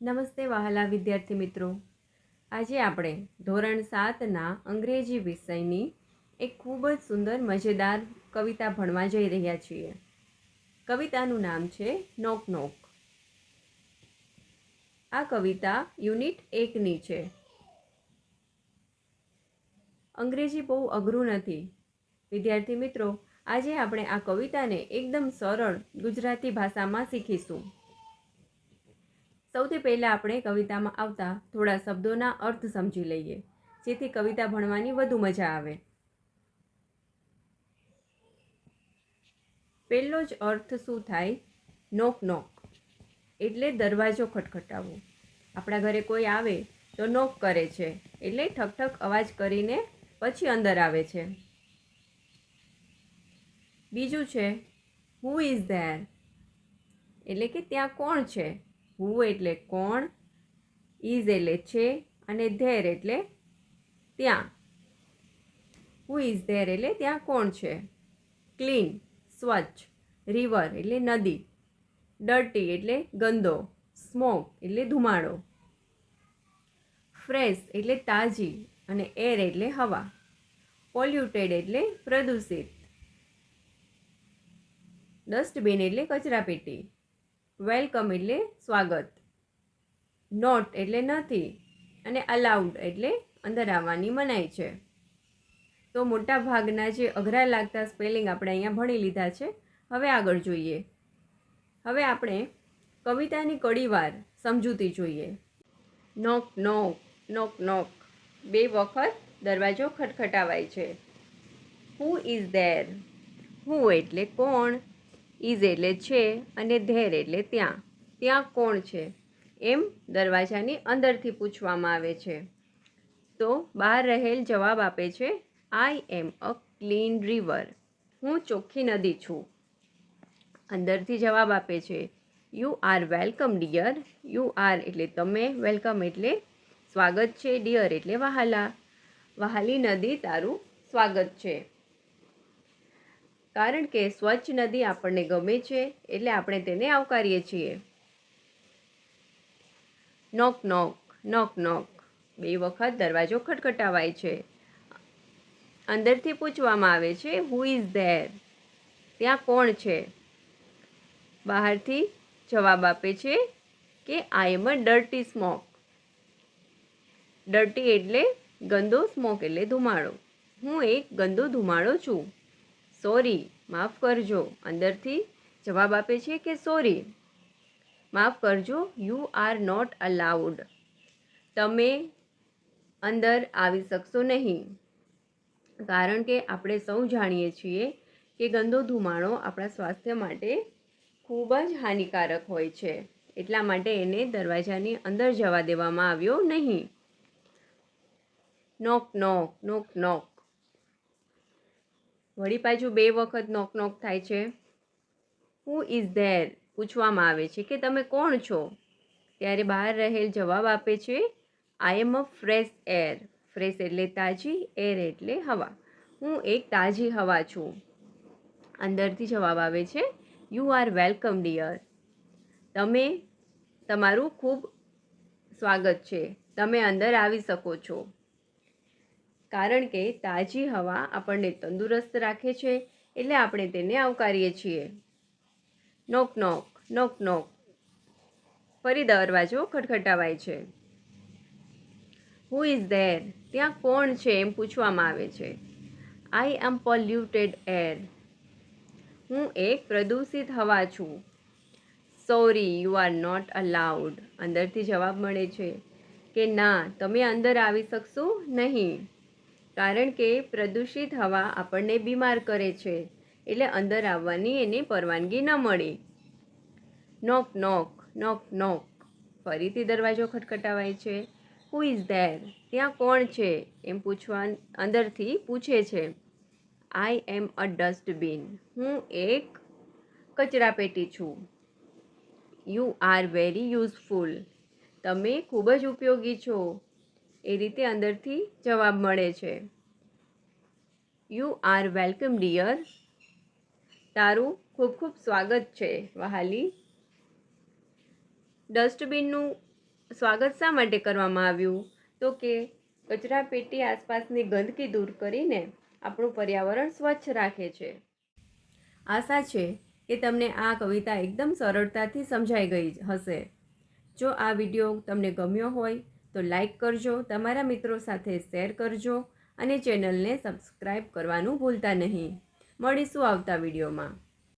નમસ્તે વહાલા વિદ્યાર્થી મિત્રો. આજે આપણે ધોરણ 7ના અંગ્રેજી વિષયની એક ખૂબ જ સુંદર મજેદાર કવિતા ભણવા જઈ રહ્યા છીએ. કવિતાનું નામ છે નોક નોક. આ કવિતા યુનિટ 1ની છે. અંગ્રેજી બહુ અઘરું નથી વિદ્યાર્થી મિત્રો. આજે આપણે આ કવિતાને એકદમ સરળ ગુજરાતી ભાષામાં શીખીશું. સૌથી પહેલાં આપણે કવિતામાં આવતા થોડા શબ્દોના અર્થ સમજી લઈએ, જેથી કવિતા ભણવાની વધુ મજા આવે. પહેલો જ અર્થ શું થાય? નોક નોક એટલે દરવાજો ખટખટાવવો. આપણા ઘરે કોઈ આવે તો નોક કરે છે, એટલે ઠક ઠક અવાજ કરીને પછી અંદર આવે છે. બીજું છે હુ ઇઝ ધેર, એટલે કે ત્યાં કોણ છે. હુ એટલે કોણ, ઇઝ એટલે છે અને ધેર એટલે ત્યાં. હુ ઇઝ ધેર એટલે ત્યાં કોણ છે. ક્લીન સ્વચ્છ, રિવર એટલે નદી, ડર્ટી એટલે ગંદો, સ્મોક એટલે ધુમાડો, ફ્રેશ એટલે તાજી અને એર એટલે હવા, પોલ્યુટેડ એટલે પ્રદૂષિત, ડસ્ટબિન એટલે કચરાપેટી, વેલકમ એટલે સ્વાગત, નોટ એટલે નથી અને અલાઉડ એટલે અંદર આવવાની મનાઈ છે. તો મોટા ભાગના જે અઘરા લાગતા સ્પેલિંગ આપણે અહીંયા ભણી લીધા છે. હવે આગળ જોઈએ. હવે આપણે કવિતાની કડીવાર સમજૂતી જોઈએ. નોક નોક નોક નોક, 2 વખત દરવાજો ખટખટાવાય છે. હુ ઇઝ ધેર, હુ એટલે કોણ, ઇઝ એટલે છે અને ધેર એટલે ત્યાં. ત્યાં કોણ છે એમ દરવાજાની અંદરથી પૂછવામાં આવે છે. તો બહાર રહેલ જવાબ આપે છે, આઈ એમ અ ક્લીન રિવર, હું ચોખ્ખી નદી છું. અંદરથી જવાબ આપે છે, you are welcome dear, you are એટલે તમે, વેલકમ એટલે સ્વાગત છે, ડિયર એટલે વહાલા, વહાલી નદી તારું સ્વાગત છે. કારણ કે સ્વચ્છ નદી આપણને ગમે છે એટલે આપણે તેને આવકારીએ છીએ. નોક નોક નોક નોક, 2 વખત દરવાજો ખટખટાવાય છે. અંદરથી પૂછવામાં આવે છે, હુ ઇઝ ધેર, ત્યાં કોણ છે. બહારથી જવાબ આપે છે કે આઈ એમ અ ડર્ટી સ્મોક. ડર્ટી એટલે ગંદો, સ્મોક એટલે ધુમાડો. હું એક ગંદો ધુમાડો છું. સોરી માફ કરજો, અંદરથી જવાબ આપે છે કે સોરી માફ કરજો, યુ આર નોટ અલાઉડ, તમે અંદર આવી શકશો નહીં. કારણ કે આપણે સૌ જાણીએ છીએ કે ગંદો ધુમાડો આપણા સ્વાસ્થ્ય માટે ખૂબ જ હાનિકારક હોય છે. એટલા માટે એને દરવાજાની અંદર જવા દેવામાં આવ્યો નહીં. નોક નોક નોક નોક, વળી પાછું 2 વખત નોક નોક થાય છે. હુ ઇઝ ધેર પૂછવામાં આવે છે કે તમે કોણ છો. ત્યારે બહાર રહેલ જવાબ આપે છે, આઈ એમ અ ફ્રેશ એર. ફ્રેશ એટલે તાજી, એર એટલે હવા. હું એક તાજી હવા છું. અંદરથી જવાબ આવે છે, યુ આર વેલકમ ડિયર, તમે, તમારું ખૂબ સ્વાગત છે, તમે અંદર આવી શકો છો. કારણ કે તાજી હવા આપણને તંદુરસ્ત રાખે છે એટલે આપણે તેને આવકારીએ છીએ. નોક નોક નોક નોક, ફરી દરવાજો ખટખટાવાય છે. હુ ઇઝ ધેર, ત્યાં કોણ છે એમ પૂછવામાં આવે છે. આઈ એમ પોલ્યુટેડ એર, હું એક પ્રદૂષિત હવા છું. Sorry you are not allowed, અંદરથી જવાબ મળે છે કે ના, તમે અંદર આવી શકશો નહીં. કારણ કે પ્રદૂષિત હવા આપણને બીમાર કરે છે એટલે અંદર આવવાની એને પરવાનગી ન મળી. નોક નોક નોક નોક, ફરીથી દરવાજો ખટખટાવાય છે. હુ ઇઝ ધેર, ત્યાં કોણ છે એમ પૂછવા અંદરથી પૂછે છે. આઈ એમ અ ડસ્ટબિન, હું એક કચરાપેટી છું. યુ આર વેરી યુઝફુલ, તમે ખૂબ જ ઉપયોગી છો. એ રીતે અંદરથી જવાબ મળે છે. યુ આર વેલકમ ડિયર, તારું ખૂબ ખૂબ સ્વાગત છે વહાલી. ડસ્ટબિનનું સ્વાગત શા માટે કરવામાં આવ્યું? તો કે કચરાપેટી આસપાસની ગંદકી દૂર કરીને આપણું પર્યાવરણ સ્વચ્છ રાખે છે. આશા છે કે તમને આ કવિતા એકદમ સરળતાથી સમજાઈ ગઈ હશે. જો આ વિડીયો તમને ગમ્યો હોય તો લાઈક કરજો, તમારા મિત્રો સાથે શેર કરજો અને ચેનલને સબસ્ક્રાઈબ કરવાનું ભૂલતા નહીં. મળીશું આવતા વિડીયોમાં.